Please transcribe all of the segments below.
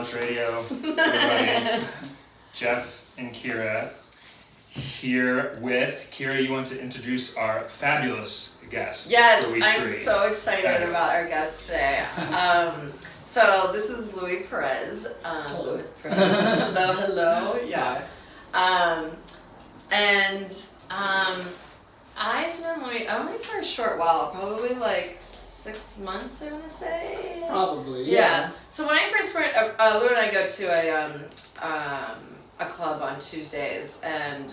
Knowledge Radio, everybody. Geoff and Kira here with Kira. You want to introduce our fabulous guest? Yes, I'm so excited about our guest today. So this is Louie Perez. Louie Perez. Hello. Yeah. I've known Louie only for a short while, probably like 6 months, I want to say. Probably, yeah. So when I first went, Louie and I go to a club on Tuesdays, and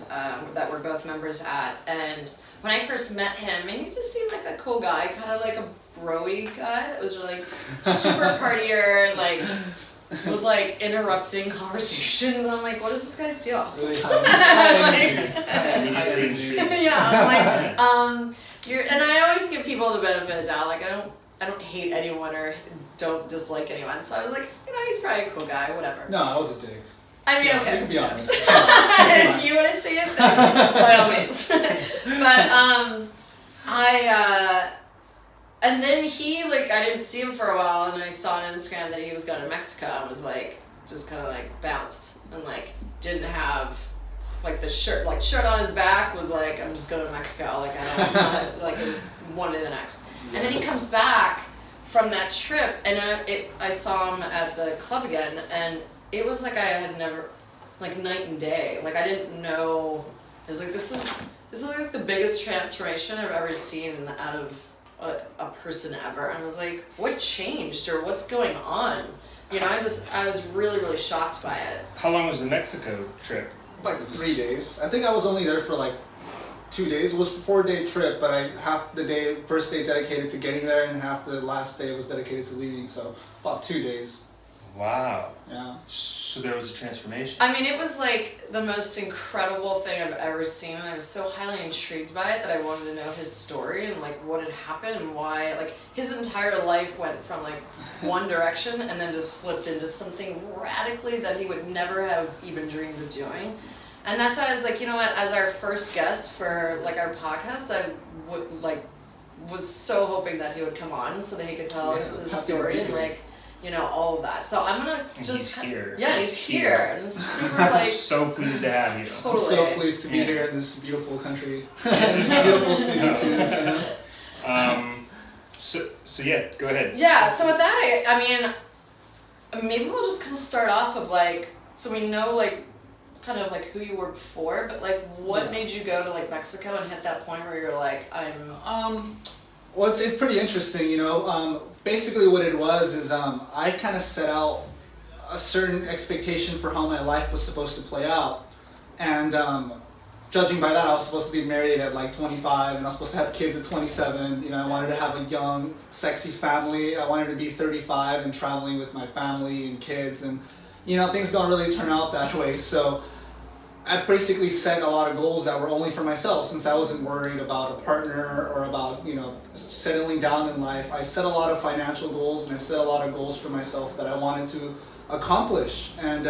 that we're both members at. And when I first met him, and he just seemed like a cool guy, kind of like a bro-y guy that was really super partier, like was like interrupting conversations. I'm like, what is this guy's deal? Really yeah, I'm like, and I always give people the benefit of the doubt. Like, I don't hate anyone or don't dislike anyone. So I was like, he's probably a cool guy, whatever. No, I was a dick. I mean, okay. You can be honest. If you want to say it, then by all means. But and then he, like, I didn't see him for a while, and I saw on Instagram that he was going to Mexico, and was like, just kind of like bounced, and like didn't have like the shirt on his back was like, I'm just going to Mexico, like like it was one to the next. And then he comes back from that trip, and I saw him at the club again, and it was like I had never, like, night and day. Like, I didn't know. I was like, this is like the biggest transformation I've ever seen out of a person ever. And I was like, what changed, or what's going on? I was really, really shocked by it. How long was the Mexico trip? Like 3 days. I think I was only there for like 2 days. It was a 4-day trip, but half the first day dedicated to getting there, and half the last day was dedicated to leaving. So about 2 days. Wow. Yeah. So there was a transformation. I mean, it was like the most incredible thing I've ever seen, and I was so highly intrigued by it that I wanted to know his story and like what had happened and why. Like, his entire life went from like one direction and then just flipped into something radically that he would never have even dreamed of doing. And that's why I was like, you know what? As our first guest for like our podcast, I was so hoping that he would come on so that he could tell us his story and like, all of that. So I'm gonna he's here. Yeah, he's here. And super like. So pleased to have you. Totally. I'm so pleased to be here in this beautiful country. Beautiful studio too. So yeah, go ahead. Yeah. So with that, I mean, maybe we'll just kind of start off of like, so we know like, kind of like who you were before, but like, what made you go to like Mexico and hit that point where you're like, Well, it's pretty interesting, basically what it was is I kind of set out a certain expectation for how my life was supposed to play out. And judging by that, I was supposed to be married at like 25, and I was supposed to have kids at 27. I wanted to have a young, sexy family. I wanted to be 35 and traveling with my family and kids. And, things don't really turn out that way. So I basically set a lot of goals that were only for myself, since I wasn't worried about a partner or about, settling down in life. I set a lot of financial goals, and I set a lot of goals for myself that I wanted to accomplish. And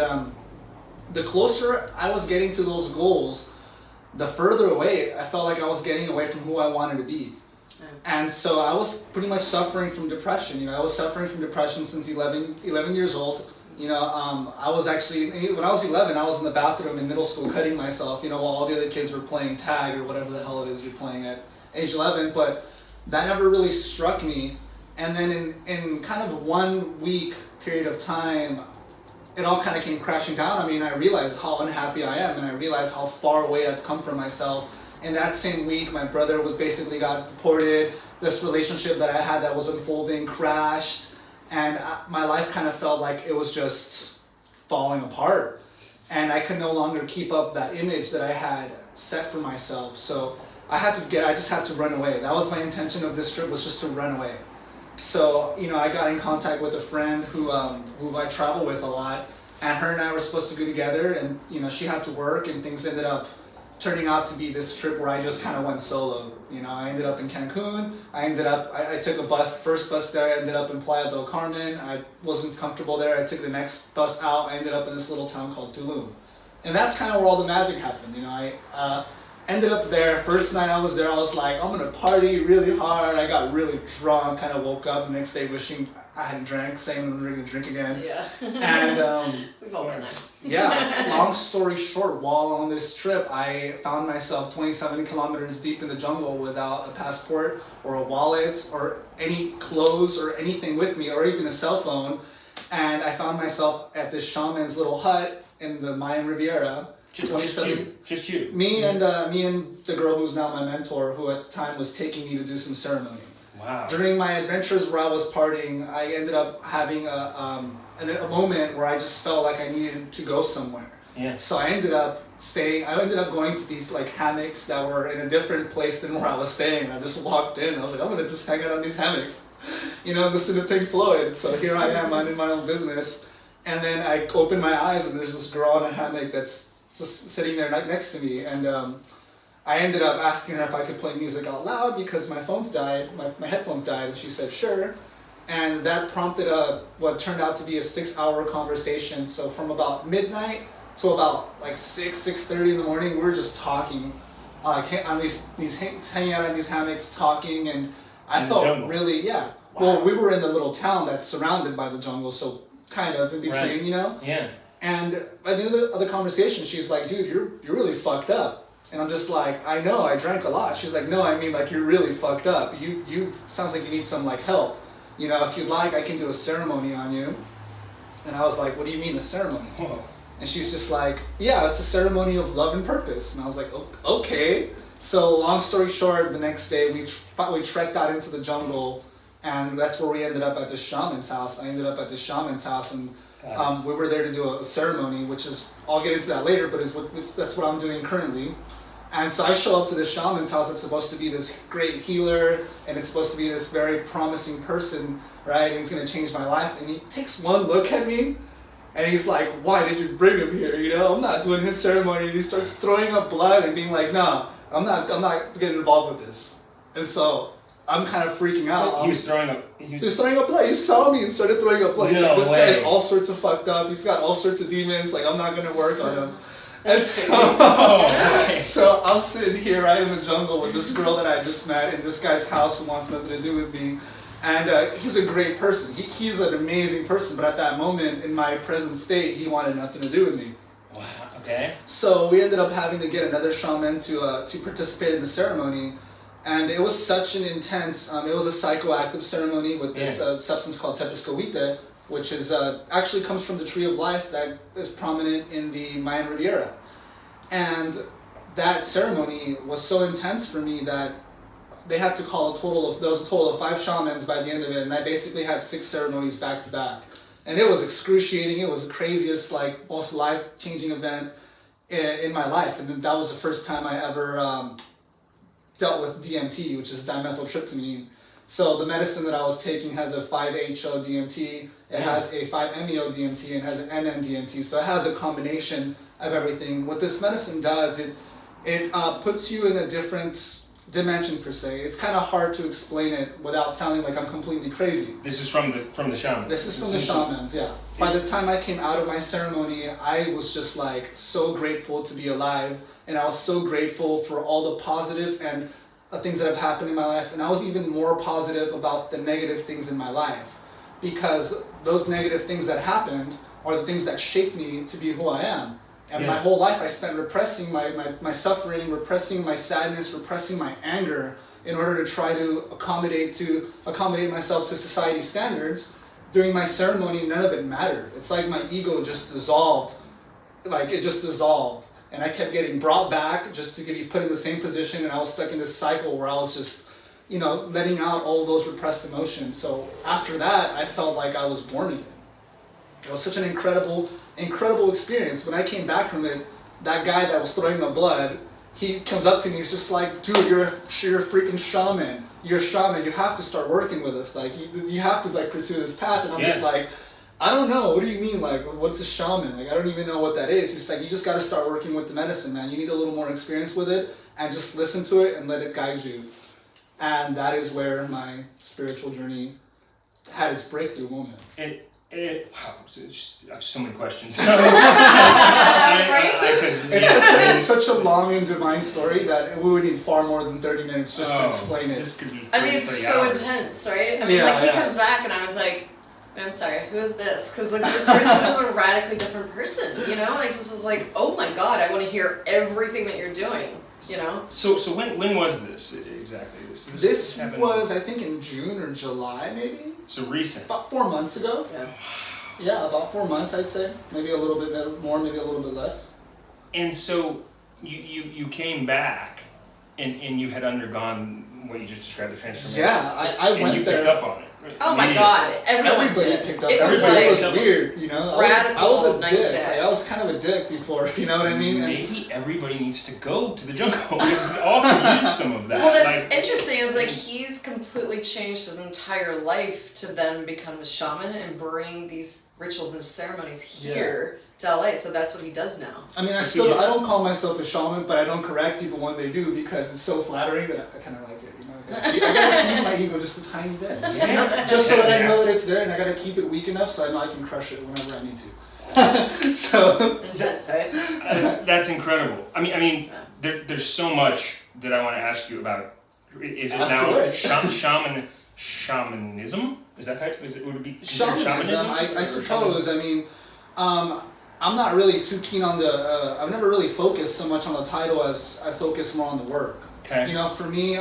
the closer I was getting to those goals, the further away I felt like I was getting away from who I wanted to be. And so I was pretty much suffering from depression. I was suffering from depression since 11 years old. I was actually, when I was 11, I was in the bathroom in middle school cutting myself, while all the other kids were playing tag or whatever the hell it is you're playing at age 11. But that never really struck me. And then in kind of 1 week period of time, it all kind of came crashing down. I mean, I realized how unhappy I am, and I realized how far away I've come from myself. In that same week, my brother basically got deported. This relationship that I had that was unfolding crashed. And my life kind of felt like it was just falling apart. And I could no longer keep up that image that I had set for myself. So I just had to run away. That was my intention of this trip, was just to run away. So, I got in contact with a friend who I travel with a lot. And her and I were supposed to go together. And, she had to work, and things ended up turning out to be this trip where I just kind of went solo. I ended up in Cancun. I took first bus there. I ended up in Playa del Carmen. I wasn't comfortable there. I took the next bus out. I ended up in this little town called Tulum. And that's kind of where all the magic happened. ended up there. First night I was there, I was like, I'm gonna party really hard. I got really drunk, kind of woke up the next day wishing I hadn't drank, saying I'm gonna drink again. Yeah. And we've all been there. yeah, long story short, while on this trip, I found myself 27 kilometers deep in the jungle without a passport or a wallet or any clothes or anything with me, or even a cell phone. And I found myself at this shaman's little hut in the Mayan Riviera. Just you. Me and the girl who's now my mentor, who at the time was taking me to do some ceremony. Wow. During my adventures where I was partying, I ended up having a moment where I just felt like I needed to go somewhere. Yeah. So I ended up going to these like hammocks that were in a different place than where I was staying. I just walked in. I was like, I'm gonna just hang out on these hammocks, listen to Pink Floyd. So here I am, minding my own business. And then I open my eyes and there's this girl in a hammock that's just sitting there next to me. And I ended up asking her if I could play music out loud because my phones died, my headphones died, and she said sure. And that prompted what turned out to be a 6-hour conversation. So from about midnight to about like 6:30 in the morning, we were just talking, on hanging out on these hammocks, talking, and I felt really, yeah. Wow. Well, we were in the little town that's surrounded by the jungle, so kind of in between, Yeah. And at the end of the conversation, she's like, dude, you're really fucked up. And I'm just like, I know, I drank a lot. She's like, no, I mean, like, you're really fucked up. You sounds like you need some, like, help. If you'd like, I can do a ceremony on you. And I was like, what do you mean a ceremony? Whoa. And she's just like, yeah, it's a ceremony of love and purpose. And I was like, okay. So long story short, the next day we trekked out into the jungle, and that's where we ended up at the shaman's house. I ended up at the shaman's house, and we were there to do a ceremony, which is, I'll get into that later, but that's what I'm doing currently. And so I show up to the shaman's house that's supposed to be this great healer, and it's supposed to be this very promising person, right? And he's going to change my life. And he takes one look at me, and he's like, why did you bring him here? I'm not doing his ceremony. And he starts throwing up blood and being like, no, I'm not getting involved with this. And so I'm kind of freaking out. He was throwing up. He was throwing up blood. He saw me and started throwing up blood. He's like, this guy's all sorts of fucked up. He's got all sorts of demons. Like, I'm not going to work on him. And so I'm sitting here right in the jungle with this girl that I just met in this guy's house who wants nothing to do with me. And he's a great person. He's an amazing person. But at that moment, in my present state, he wanted nothing to do with me. Wow. Okay. So we ended up having to get another shaman to participate in the ceremony. And it was such an intense, it was a psychoactive ceremony with this substance called tepescohuite, which is actually comes from the tree of life that is prominent in the Mayan Riviera. And that ceremony was so intense for me that they had to call there was a total of 5 shamans by the end of it, and I basically had 6 ceremonies back to back. And it was excruciating. It was the craziest, like, most life-changing event in my life. And then that was the first time I ever dealt with DMT, which is dimethyltryptamine. So the medicine that I was taking has a 5-HO-DMT, it has a 5-MeO-DMT, and it has an NN-DMT. So it has a combination of everything. What this medicine does, it puts you in a different dimension per se. It's kind of hard to explain it without sounding like I'm completely crazy. This is from the shamans. This is from the shamans, yeah. By the time I came out of my ceremony, I was just like so grateful to be alive, and I was so grateful for all the positive and things that have happened in my life, and I was even more positive about the negative things in my life, because those negative things that happened are the things that shaped me to be who I am. And my whole life I spent repressing my suffering, repressing my sadness, repressing my anger in order to try to accommodate myself to society's standards. During my ceremony, none of it mattered. It's like my ego just dissolved. Like, it just dissolved. And I kept getting brought back just to be put in the same position, and I was stuck in this cycle where I was just, letting out all those repressed emotions. So after that, I felt like I was born again. It was such an incredible experience. When I came back from it, that guy that was throwing my blood, he comes up to me, he's just like, dude, you're a freaking shaman. You're a shaman. You have to start working with us. Like, you have to, like, pursue this path. And I'm just like, I don't know. What do you mean? Like, what's a shaman? Like, I don't even know what that is. He's like, you just got to start working with the medicine, man. You need a little more experience with it, and just listen to it and let it guide you. And that is where my spiritual journey had its breakthrough moment. Wow, I have so many questions. Right? It's such a long and divine story that we would need far more than 30 minutes just to explain it. This could be I mean, it's 30 so hours. intense, right? I mean, Yeah, like, he yeah. comes back and I was like, I'm sorry, who is this? Because, like, this person is a radically different person, you know? And I just was like, oh my God, I want to hear everything that you're doing, you know? So when was this exactly? This happened- was, I think, in June or July, maybe? So recent. About 4 months ago. Yeah. Yeah, about 4 months, I'd say. Maybe a little bit more, maybe a little bit less. And so you came back and you had undergone what you just described, the transformation. Yeah, I and went you there. picked up on it. Oh my Immediately. God, everyone Everybody did. picked up. It was Everybody like, was weird, you know. radical I was a night dick. and day. Like, I was kind of a dick before, you know what I mean? And Maybe everybody needs to go to the jungle because we all could use some of that. well, that's Like, interesting. Is like he's completely changed his entire life to then become a shaman and bring these rituals and ceremonies here to LA. So that's what he does now. I mean, I don't call myself a shaman, but I don't correct people when they do because it's so flattering that I kind of like it, you know. I gotta feed my ego just a tiny bit, just so that I know that it's there, and I gotta keep it weak enough so I know I can crush it whenever I need to. So Intense, right? that's incredible. I mean, Yeah. there's so much that I want to ask you about. Is it Ask now away. shamanism? Is that how? Would it be considered shamanism, I suppose. I mean, I'm not really too keen on the. I've never really focused so much on the title as I focus more on the work. Okay. You know, for me,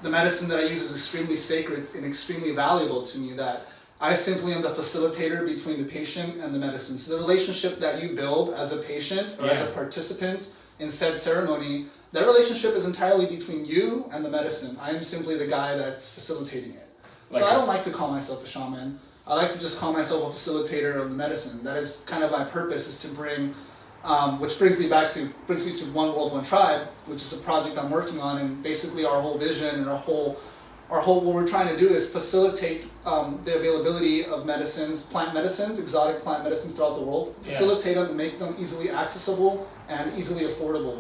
the medicine that I use is extremely sacred and extremely valuable to me. That I simply am the facilitator between the patient and the medicine. So the relationship that you build as a patient or as a participant in said ceremony, that relationship is entirely between you and the medicine. I am simply the guy that's facilitating it. So I don't like to call myself a shaman. I like to just call myself a facilitator of the medicine. That is kind of my purpose, is to bring, which brings me to One World, One Tribe, which is a project I'm working on, and basically our whole vision and our whole what we're trying to do is facilitate the availability of medicines, plant medicines, exotic plant medicines throughout the world, facilitate them and make them easily accessible and easily affordable.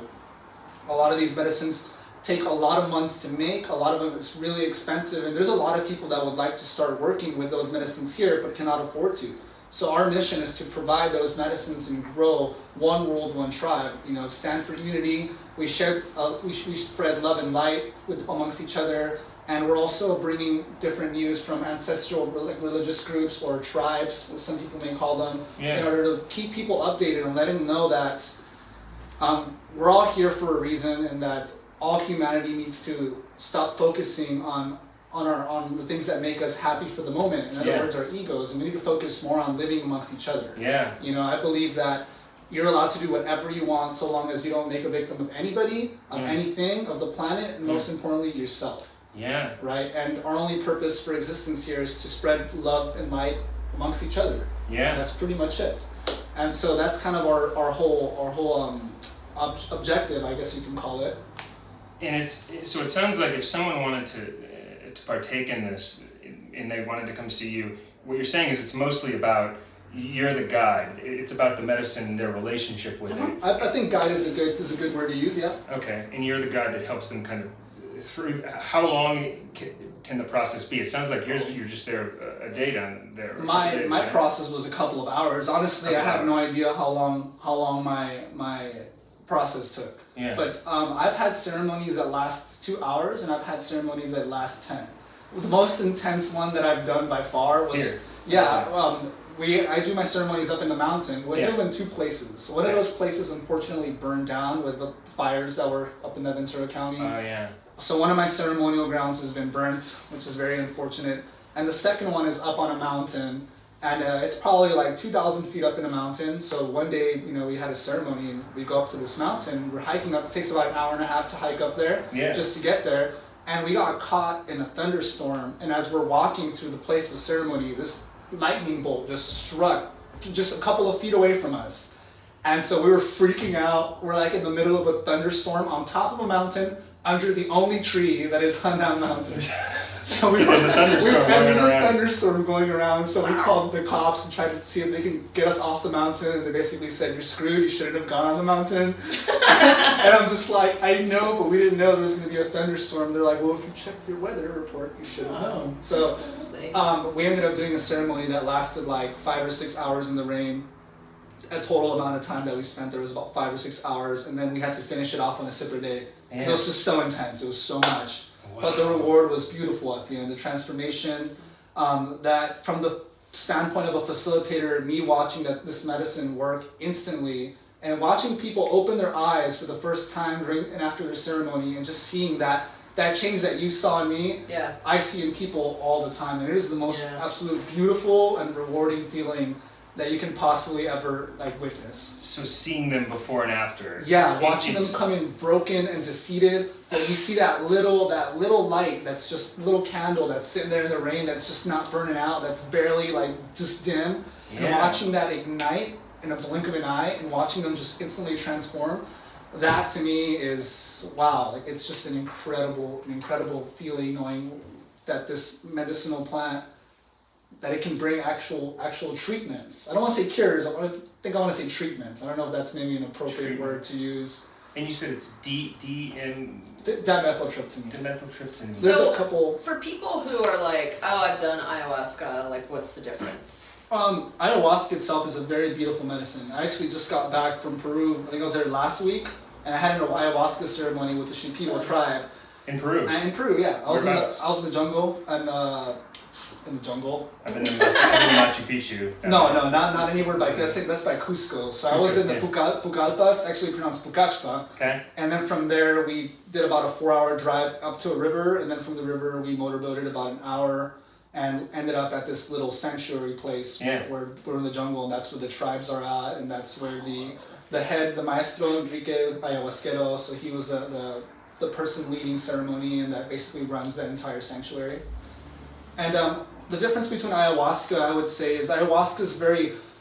A lot of these medicines take a lot of months to make, a lot of them it's really expensive, and there's a lot of people that would like to start working with those medicines here but cannot afford to. So our mission is to provide those medicines and grow One World, One Tribe. You know, stand for unity. We share, we spread love and light amongst each other, and we're also bringing different views from ancestral religious groups or tribes, as some people may call them, in order to keep people updated and let them know that we're all here for a reason, and that all humanity needs to stop focusing on the things that make us happy for the moment. In other words, our egos, and we need to focus more on living amongst each other. Yeah. You know, I believe that you're allowed to do whatever you want so long as you don't make a victim of anybody, of anything, of the planet, and most importantly, yourself. Yeah. Right? And our only purpose for existence here is to spread love and light amongst each other. Yeah. That's pretty much it. And so that's kind of our whole objective, I guess you can call it. And so it sounds like if someone wanted to partake in this and they wanted to come see you, what you're saying is it's mostly about you're the guide. It's about the medicine and their relationship with it. I think guide is a good word to use. Yeah. Okay, and you're the guide that helps them kind of through. How long can the process be? It sounds like you're just there a day down there. My process was a couple of hours. Honestly, I have no idea how long my process took. Yeah. But I've had ceremonies that last 2 hours, and I've had ceremonies that last 10. The most intense one that I've done by far was here. I do my ceremonies up in the mountain. We do them in two places. One of those places unfortunately burned down with the fires that were up in Ventura County. Oh yeah. So one of my ceremonial grounds has been burnt, which is very unfortunate. And the second one is up on a mountain, and it's probably like 2,000 feet up in a mountain. So one day, we had a ceremony, and we go up to this mountain. We're hiking up. It takes about an hour and a half to hike up there, just to get there. And we got caught in a thunderstorm. And as we're walking to the place of ceremony, this lightning bolt just struck just a couple of feet away from us. And so we were freaking out. We're like in the middle of a thunderstorm on top of a mountain, under the only tree that is on that mountain. So There was a thunderstorm there was going a around. thunderstorm going around, so we called the cops and tried to see if they can get us off the mountain. They basically said, "You're screwed, you shouldn't have gone on the mountain." And I'm just like, I know, but we didn't know there was going to be a thunderstorm. They're like, well, if you checked your weather report, you should have known. So Absolutely. we ended up doing a ceremony that lasted like 5 or 6 hours in the rain. A total amount of time that we spent there was about 5 or 6 hours, and then we had to finish it off on a separate day. Yeah. So it was just so intense. It was so much. Wow. But the reward was beautiful at the end. The transformation, that from the standpoint of a facilitator, me watching this medicine work instantly, and watching people open their eyes for the first time during and after their ceremony, and just seeing that change that you saw in me, Yeah. I see in people all the time. And it is the most Yeah. absolute beautiful and rewarding feeling that you can possibly ever like witness. So seeing them before and after. Yeah, watching them It's- come in broken and defeated, but you see that little light that's just a little candle that's sitting there in the rain that's just not burning out, that's barely like just dim. And Yeah. watching that ignite in a blink of an eye and watching them just instantly transform, that to me is wow. Like it's just an incredible feeling knowing that this medicinal plant, that it can bring actual treatments. I don't want to say cures. I want to say treatments. I don't know if that's maybe an appropriate word to use. And you said it's dimethyltryptamine. Dimethyltryptamine. There's So- a couple. For people who are like, oh, I've done ayahuasca, like, what's the difference? Ayahuasca itself is a very beautiful medicine. I actually just got back from Peru. I think I was there last week, and I had an ayahuasca ceremony with the Shipibo tribe. In Peru. In Peru, yeah. I was Whereabouts? in the jungle and in the jungle. I've been to Machu Picchu. No, not anywhere by that's by Cusco. So I was in the yeah. Pucallpa. It's actually pronounced Pucachpa. Okay. And then from there we did about a 4-hour drive up to a river, and then from the river we motorboated about an hour and ended up at this little sanctuary place where we're in the jungle, and that's where the tribes are at, and that's where the head, the maestro Enrique Ayahuasquero, so he was the person leading ceremony, and that basically runs the entire sanctuary. And the difference between ayahuasca, I would say, is ayahuasca is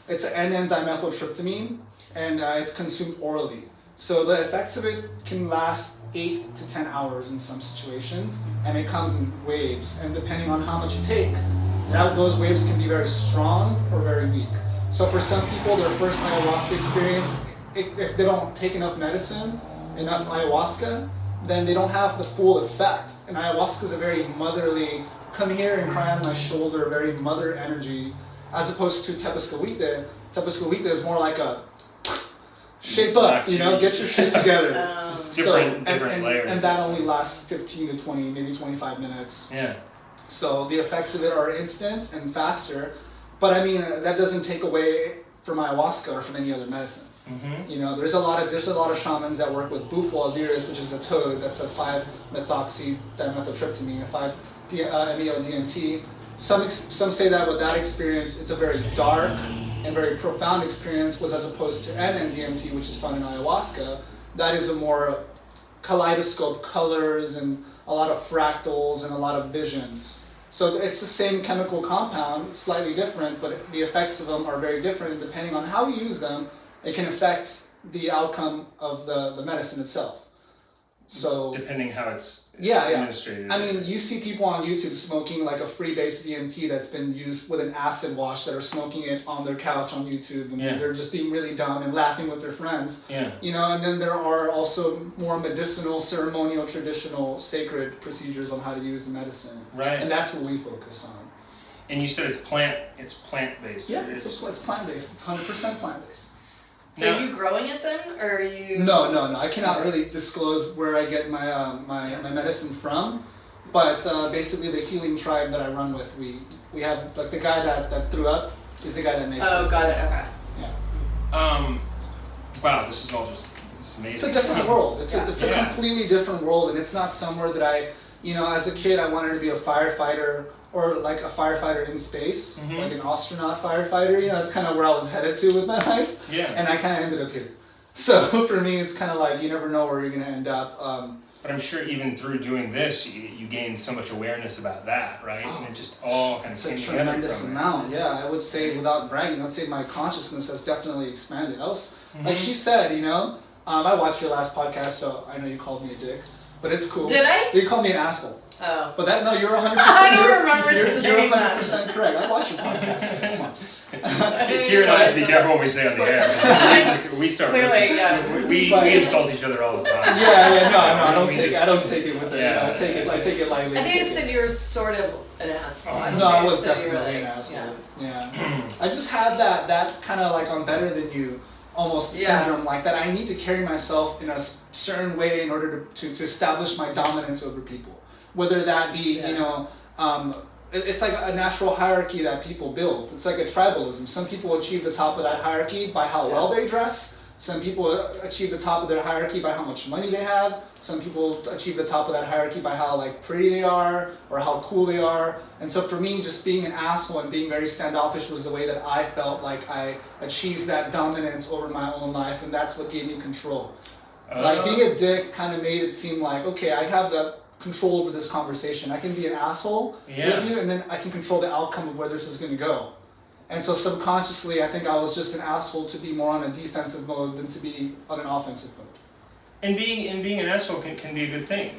it's an N,N-dimethyltryptamine, and it's consumed orally. So the effects of it can last 8 to 10 hours in some situations, and it comes in waves. And depending on how much you take, those waves can be very strong or very weak. So for some people, their first ayahuasca experience, if they don't take enough medicine, enough ayahuasca, then they don't have the full effect. And ayahuasca is a very motherly, come here and cry on my shoulder, very mother energy, as opposed to Tepescohuite. Tepescohuite is more like a shape up, get your shit together. Different layers. And that only lasts 15 to 20, maybe 25 minutes. Yeah. So the effects of it are instant and faster, but I mean that doesn't take away from ayahuasca or from any other medicine. Mm-hmm. There's a lot of shamans that work with bufo albiris, which is a toad that's a 5-methoxy-dimethyltryptamine, a 5-MeO-DMT. Some say that with that experience, it's a very dark and very profound experience, was as opposed to N,N-DMT, which is found in ayahuasca. That is a more kaleidoscope colors and a lot of fractals and a lot of visions. So it's the same chemical compound, it's slightly different, but the effects of them are very different, and depending on how you use them, it can affect the outcome of the medicine itself. So depending how it's administrated. I mean, you see people on YouTube smoking like a free-base DMT that's been used with an acid wash, that are smoking it on their couch on YouTube, and they're just being really dumb and laughing with their friends. Yeah. And then there are also more medicinal, ceremonial, traditional, sacred procedures on how to use the medicine. Right. And that's what we focus on. And you said it's plant-based. Yeah, it's plant-based. It's 100% plant-based. So are you growing it then, or are you? No. I cannot really disclose where I get my my medicine from, but basically the healing tribe that I run with, we have like the guy that threw up is the guy that makes it. Oh, got it. Okay. Yeah. Wow, this is amazing. It's a different world. It's a completely different world, and it's not somewhere that I, as a kid I wanted to be a firefighter. Or like a firefighter in space, like an astronaut firefighter. That's kind of where I was headed to with my life. Yeah. And I kind of ended up here. So for me, it's kind of like you never know where you're going to end up. But I'm sure even through doing this, you gain so much awareness about that, right? And it just all kind of came it's a together tremendous from amount. Yeah, I would say without bragging, I would say my consciousness has definitely expanded. Like she said, I watched your last podcast, so I know you called me a dick. but it's cool. Did I? They call me an asshole. Oh. But that, no, you're 100%. I don't remember saying You're 100% correct. I watch your podcast, guys. Come on. Kira and I have to be careful what we say on the air. We start. Clearly, yeah. We insult each other all the time. Yeah, no, I don't take it with it. Yeah. I take it lightly. I think you said you were sort of an asshole. I don't No, I think was said you were definitely like, an asshole. Yeah. Yeah. I just had that kind of like I'm better than you almost syndrome, like that I need to carry myself in a certain way in order to establish my dominance over people. Whether that be, you know, it's like a natural hierarchy that people build. It's like a tribalism. Some people achieve the top of that hierarchy by how well they dress. Some people achieve the top of their hierarchy by how much money they have. Some people achieve the top of that hierarchy by how like pretty they are or how cool they are. And so for me, just being an asshole and being very standoffish was the way that I felt like I achieved that dominance over my own life, and that's what gave me control. Like being a dick kind of made it seem like, okay, I have the control over this conversation. I can be an asshole with you, and then I can control the outcome of where this is going to go. And so subconsciously, I think I was just an asshole to be more on a defensive mode than to be on an offensive mode. And being an asshole can be a good thing.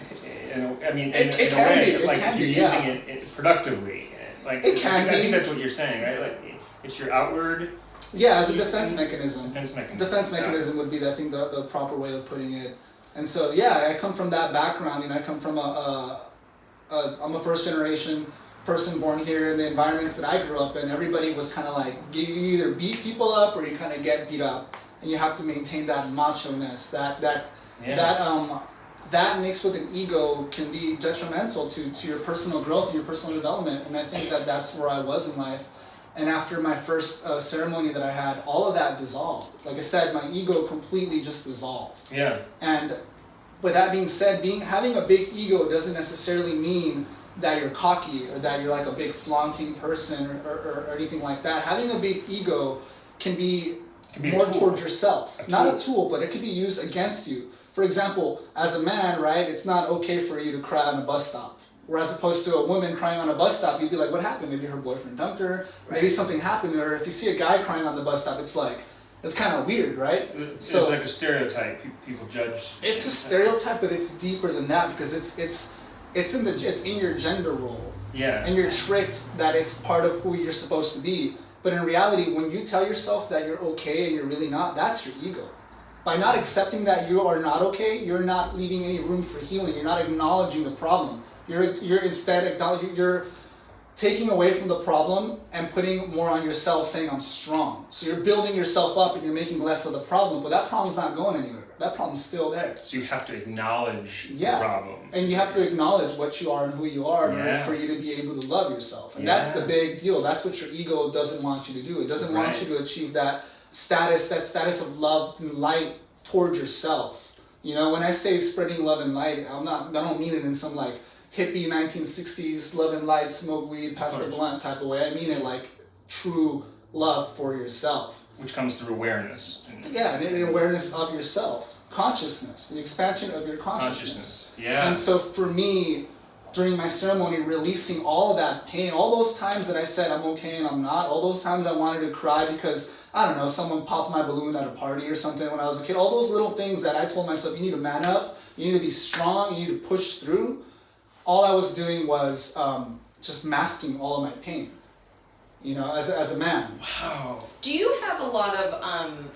I mean, it in a can way, be. like if you're using it productively. Like it can be. I think that's what you're saying, right? Like it's your outward. Yeah, as a defense mechanism. Defense mechanism Would be, I think, the proper way of putting it. And so, yeah, I come from that background. I come from I'm a first generation person born here in the environments that I grew up in. Everybody was kind of like, you either beat people up or you kind of get beat up, and you have to maintain that macho-ness, that mixed with an ego can be detrimental to your personal growth, your personal development. And I think that's where I was in life. And after my first ceremony that I had, all of that dissolved. Like I said, my ego completely just dissolved. Yeah. And with that being said, having a big ego doesn't necessarily mean that you're cocky or that you're like a big flaunting person or anything like that. Having a big ego can be more towards yourself. Not a tool, but it can be used against you. For example, as a man, right, it's not okay for you to cry on a bus stop. Whereas opposed to a woman crying on a bus stop, you'd be like, what happened? Maybe her boyfriend dumped her. Maybe something happened to her. If you see a guy crying on the bus stop, it's like, it's kind of weird, right? It's like a stereotype. People judge. It's a stereotype, but it's deeper than that because it's in your gender role. Yeah. And you're tricked that it's part of who you're supposed to be. But in reality, when you tell yourself that you're okay and you're really not, that's your ego. By not accepting that you are not okay, you're not leaving any room for healing. You're not acknowledging the problem. You're instead you're taking away from the problem and putting more on yourself, saying I'm strong. So you're building yourself up and you're making less of the problem, but that problem's not going anywhere. That problem's still there. So you have to acknowledge the problem. And you have to acknowledge what you are and who you are in order for you to be able to love yourself. And that's the big deal. That's what your ego doesn't want you to do. It doesn't want you to achieve that status of love and light towards yourself. You know, when I say spreading love and light, I don't mean it in some like hippie 1960s love and light, smoke weed, pass the blunt type of way. I mean it like true love for yourself. Which comes through awareness. And awareness of yourself. Consciousness, the expansion of your consciousness. Yeah. And so for me, during my ceremony, releasing all of that pain, all those times that I said I'm okay and I'm not, all those times I wanted to cry because, I don't know, someone popped my balloon at a party or something when I was a kid, all those little things that I told myself, you need to man up, you need to be strong, you need to push through. All I was doing was just masking all of my pain, you know, as a man. Wow. Do you have a lot of,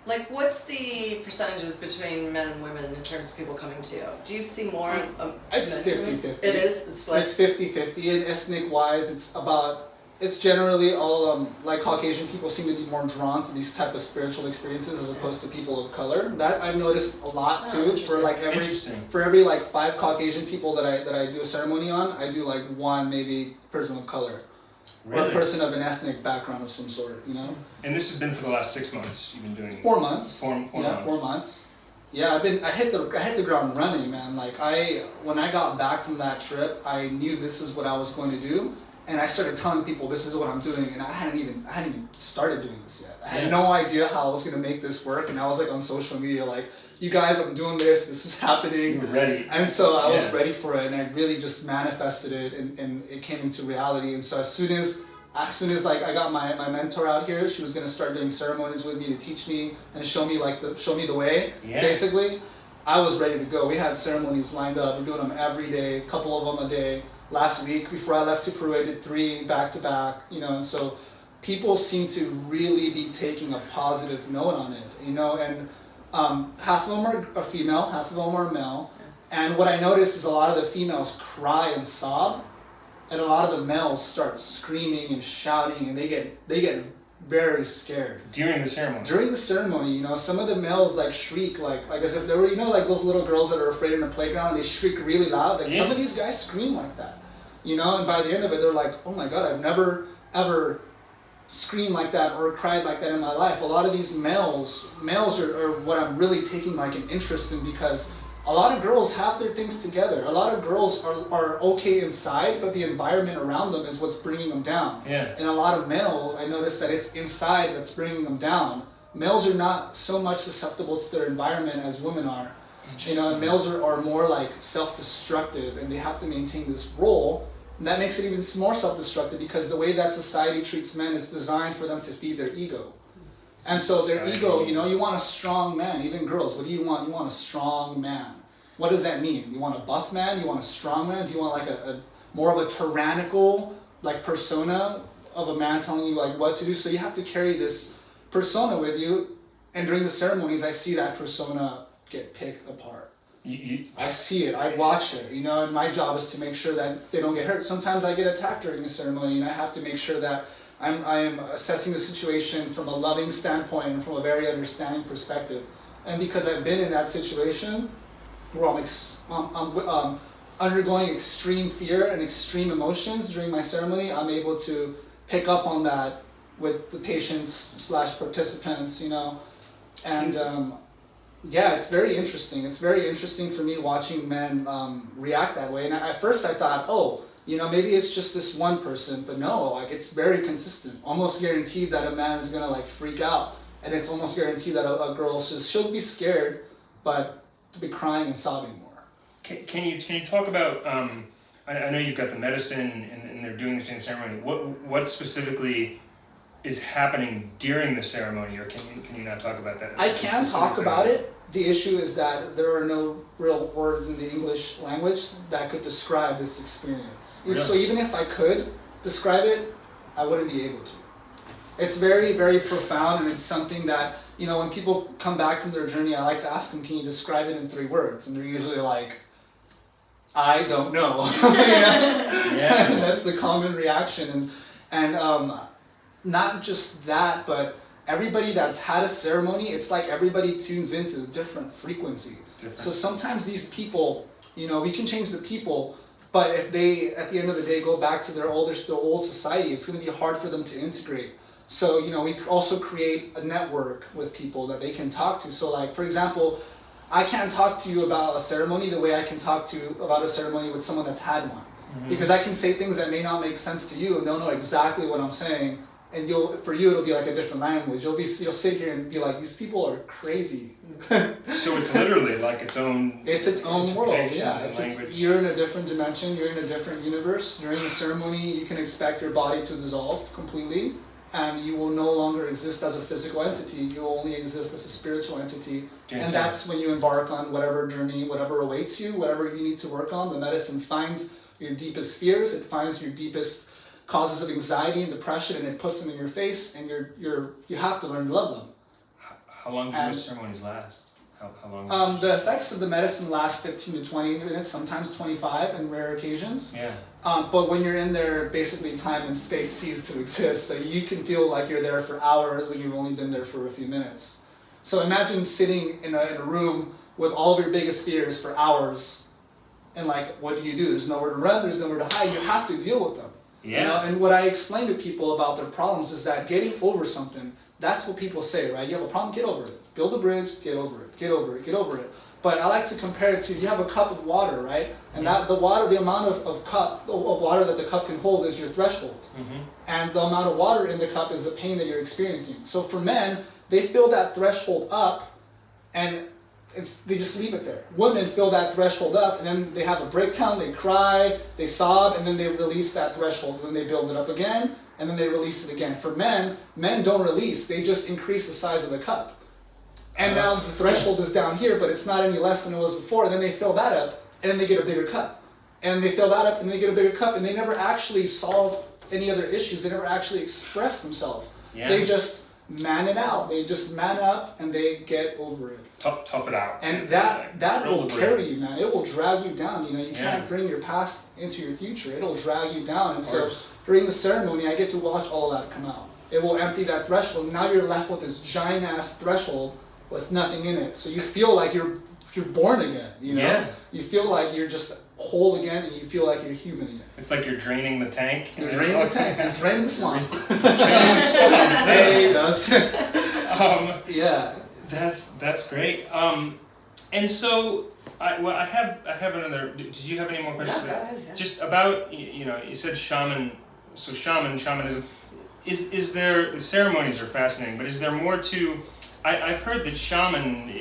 like, what's the percentages between men and women in terms of people coming to you? Do you see more? It's 50-50. It is? It's split? It's 50-50. And ethnic-wise, it's generally all, like Caucasian people seem to be more drawn to these type of spiritual experiences as opposed to people of color. That I've noticed a lot too. For every like 5 Caucasian people that I do a ceremony on, I do like 1 maybe person of color. Really? Or a person of an ethnic background of some sort, you know? And this has been for the last 6 months you've been doing 4 months. 4 months. 4 months. Yeah, I hit the ground running, man. Like when I got back from that trip, I knew this is what I was going to do. And I started telling people this is what I'm doing, and I hadn't even started doing this yet. I had no idea how I was gonna make this work, and I was like on social media like, you guys, I'm doing this is happening. You were ready. And so I was ready for it, and I really just manifested it, and it came into reality. And so as soon as like I got my mentor out here, she was gonna start doing ceremonies with me to teach me and show me the way, basically. I was ready to go. We had ceremonies lined up. We're doing them every day, a couple of them a day. Last week, before I left to Peru, I did 3 back to back, you know, and so people seem to really be taking a positive note on it, you know, and half of them are female, half of them are male. And what I noticed is a lot of the females cry and sob, and a lot of the males start screaming and shouting, and they get very scared. During the ceremony? During the ceremony, you know, some of the males like shriek, like as if they were, you know, like those little girls that are afraid in the playground, they shriek really loud. Like some of these guys scream like that, you know, and by the end of it, they're like, oh my God, I've never ever screamed like that or cried like that in my life. A lot of these males are what I'm really taking like an interest in, because a lot of girls have their things together. A lot of girls are okay inside, but the environment around them is what's bringing them down. Yeah. And a lot of males, I noticed that it's inside that's bringing them down. Males are not so much susceptible to their environment as women are. You know, and males are more like self-destructive, and they have to maintain this role. And that makes it even more self-destructive, because the way that society treats men is designed for them to feed their ego. And so their ego, you know, you want a strong man. Even girls, what do you want? You want a strong man. What does that mean? You want a buff man? You want a strong man? Do you want like a more of a tyrannical like persona of a man telling you like what to do? So you have to carry this persona with you. And during the ceremonies, I see that persona get picked apart. I see it. I watch it. You know, and my job is to make sure that they don't get hurt. Sometimes I get attacked during the ceremony, and I have to make sure that I am assessing the situation from a loving standpoint and from a very understanding perspective. And because I've been in that situation where I'm undergoing extreme fear and extreme emotions during my ceremony, I'm able to pick up on that with the patients / participants, you know. And yeah, it's very interesting. It's very interesting for me watching men react that way. And at first I thought, oh, you know, maybe it's just this one person, but no, like it's very consistent. Almost guaranteed that a man is gonna like freak out, and it's almost guaranteed that a girl she'll be scared, but to be crying and sobbing more. Can you talk about? I know you've got the medicine, and they're doing this during the ceremony. What specifically is happening during the ceremony, or can you not talk about that? I can talk about it. The issue is that there are no real words in the English language that could describe this experience. Really? So even if I could describe it, I wouldn't be able to. It's very, very profound, and it's something that, you know, when people come back from their journey, I like to ask them, can you describe it in 3 words? And they're usually like, I don't know. Yeah. That's the common reaction. And not just that, but everybody that's had a ceremony, it's like everybody tunes into a different frequency. So sometimes these people, you know, we can change the people, but if they, at the end of the day, go back to their old society, it's going to be hard for them to integrate. So, you know, we also create a network with people that they can talk to. So like, for example, I can't talk to you about a ceremony the way I can talk to you about a ceremony with someone that's had one. Mm-hmm. Because I can say things that may not make sense to you, and they'll know exactly what I'm saying. And for you, it'll be like a different language. You'll sit here and be like, these people are crazy. So it's literally like its own. It's its own world. Yeah, you're in a different dimension. You're in a different universe. During the ceremony, you can expect your body to dissolve completely, and you will no longer exist as a physical entity. You will only exist as a spiritual entity. And that's when you embark on whatever journey, whatever awaits you, whatever you need to work on. The medicine finds your deepest fears. It finds your deepest causes of anxiety and depression, and it puts them in your face, and you have to learn to love them. How long do those ceremonies last? How long? The effects of the medicine last 15 to 20 minutes, sometimes 25 in rare occasions. Yeah. But when you're in there, basically time and space cease to exist, so you can feel like you're there for hours when you've only been there for a few minutes. So imagine sitting in a room with all of your biggest fears for hours, and like, what do? There's nowhere to run, there's nowhere to hide, you have to deal with them. Yeah. You know? And what I explain to people about their problems is that getting over something, that's what people say, right? You have a problem, get over it. Build a bridge, get over it, get over it, get over it. But I like to compare it to, you have a cup of water, right? And that the amount of water that the cup can hold is your threshold. Mm-hmm. And the amount of water in the cup is the pain that you're experiencing. So for men, they fill that threshold up, and they just leave it there. Women fill that threshold up, and then they have a breakdown, they cry, they sob, and then they release that threshold, and then they build it up again, and then they release it again. For men don't release, they just increase the size of the cup. And now the threshold is down here, but it's not any less than it was before. And then they fill that up, and then they get a bigger cup. And they fill that up, and they get a bigger cup. And they never actually solve any other issues. They never actually express themselves. Yeah. They just man it out. They just man up, and they get over it. Tough it out. And that will carry you, man. It will drag you down. You know, you can't bring your past into your future. It'll drag you down. And so during the ceremony, I get to watch all that come out. It will empty that threshold. Now you're left with this giant ass threshold with nothing in it. So you feel like you're born again. You know, you feel like you're just whole again, and you feel like you're human again. It's like you're draining the tank. You're draining the tank. You're draining the swamp. Hey, yeah. That's great. And so I have another. Did you have any more questions? No, go ahead, yeah. Just about you said shaman. So shamanism. Is there, the ceremonies are fascinating, but is there more to? I've heard that shaman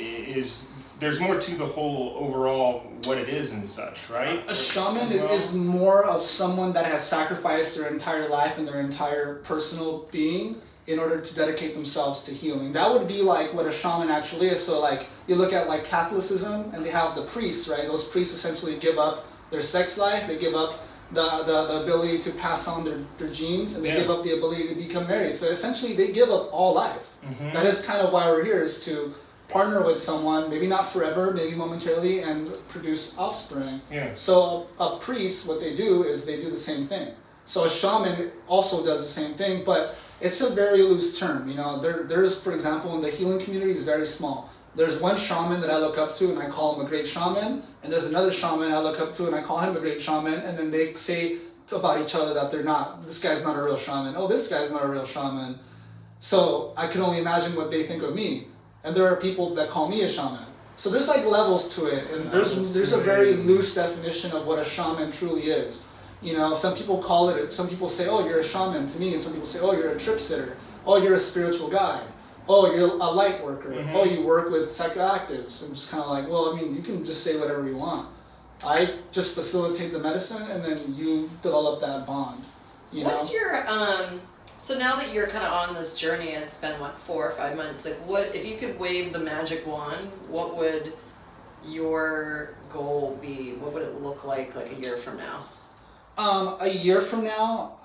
there's more to the whole overall what it is and such, right? A shaman is more of someone that has sacrificed their entire life and their entire personal being in order to dedicate themselves to healing. That would be like what a shaman actually is. So like you look at like Catholicism, and they have the priests, right? Those priests essentially give up their sex life, they give up the ability to pass on their genes, and they give up the ability to become married. So essentially they give up all life. Mm-hmm. That is kind of why we're here, is to partner with someone, maybe not forever, maybe momentarily, and produce offspring. Yeah. So a priest, what they do is they do the same thing. So a shaman also does the same thing, but it's a very loose term. You know, there's, for example, in the healing community is very small. There's one shaman that I look up to, and I call him a great shaman, and there's another shaman I look up to, and I call him a great shaman, and then they say about each other that they're not, this guy's not a real shaman, oh, this guy's not a real shaman. So I can only imagine what they think of me. And there are people that call me a shaman. So there's like levels to it, and there's a very loose definition of what a shaman truly is. You know, some people call it, some people say, oh, you're a shaman to me, and some people say, oh, you're a trip sitter, oh, you're a spiritual guide, oh, you're a light worker, oh, you work with psychoactives. I'm just kind of like, well, I mean, you can just say whatever you want. I just facilitate the medicine, and then you develop that bond. What's your, so now that you're kind of on this journey, it's been, 4 or 5 months, like what, if you could wave the magic wand, what would your goal be? What would it look like a year from now? A year from now,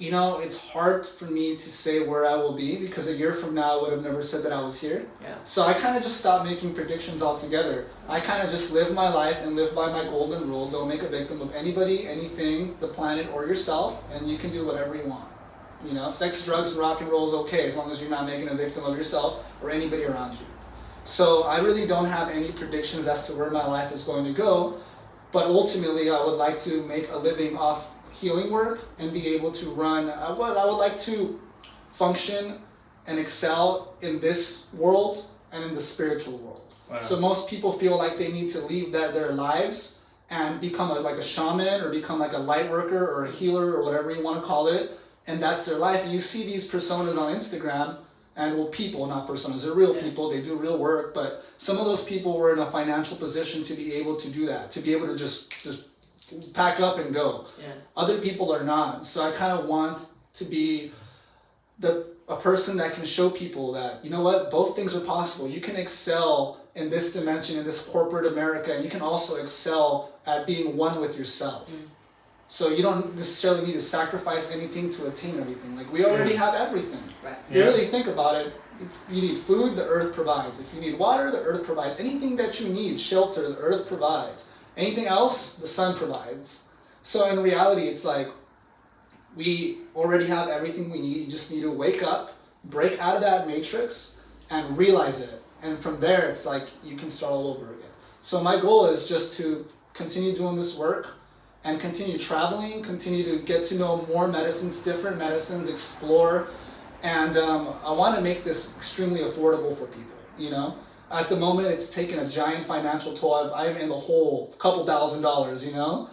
it's hard for me to say where I will be, because a year from now I would have never said that I was here. Yeah. So I kind of just stopped making predictions altogether. I kind of just live my life and live by my golden rule. Don't make a victim of anybody, anything, the planet, or yourself, and you can do whatever you want. You know, sex, drugs, and rock and roll is okay, as long as you're not making a victim of yourself or anybody around you. So I really don't have any predictions as to where my life is going to go, but ultimately I would like to make a living off healing work and be able to run, I would like to function and excel in this world and in the spiritual world. Wow. So most people feel like they need to leave their lives and become like a shaman, or become like a light worker or a healer, or whatever you want to call it, and that's their life. And you see these personas on Instagram, and well, people, not personas, they're real people, they do real work, but some of those people were in a financial position to be able to do that, to be able to just pack up and go. Yeah. Other people are not. So I kind of want to be a person that can show people that, you know what, both things are possible. You can excel in this dimension, in this corporate America, and you can also excel at being one with yourself. Mm. So you don't necessarily need to sacrifice anything to attain everything. Like, we already have everything. Right. If you really think about it, if you need food, the earth provides. If you need water, the earth provides. Anything that you need, shelter, the earth provides. Anything else, the sun provides. So in reality, it's like, we already have everything we need. You just need to wake up, break out of that matrix, and realize it. And from there, it's like you can start all over again. So my goal is just to continue doing this work, and continue traveling, continue to get to know more medicines, different medicines, explore. And I want to make this extremely affordable for people, you know? At the moment, it's taken a giant financial toll. I'm in the hole, a couple $1,000s, you know?